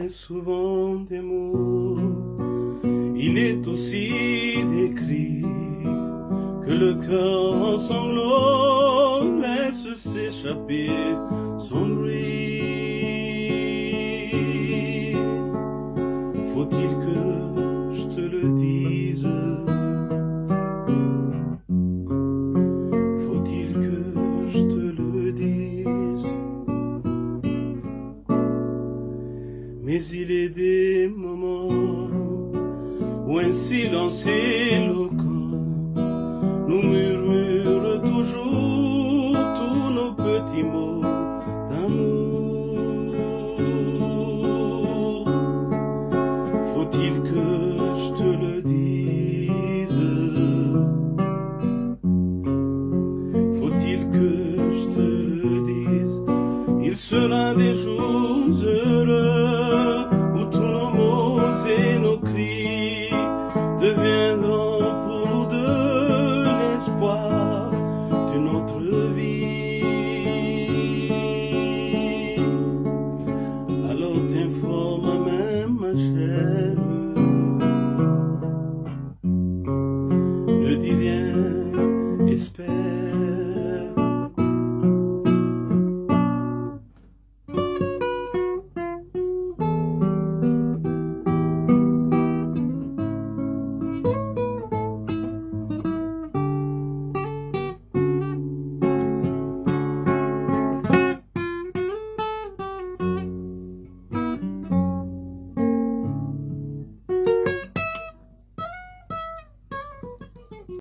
bien souvent des mots. Il est aussi des cris que le cœur en sanglots laisse s'échapper son bruit. Faut-il que je te le dise? Faut-il que je te le dise? Mais il est des moments où un silence éloquent nous murmure toujours tous nos petits mots.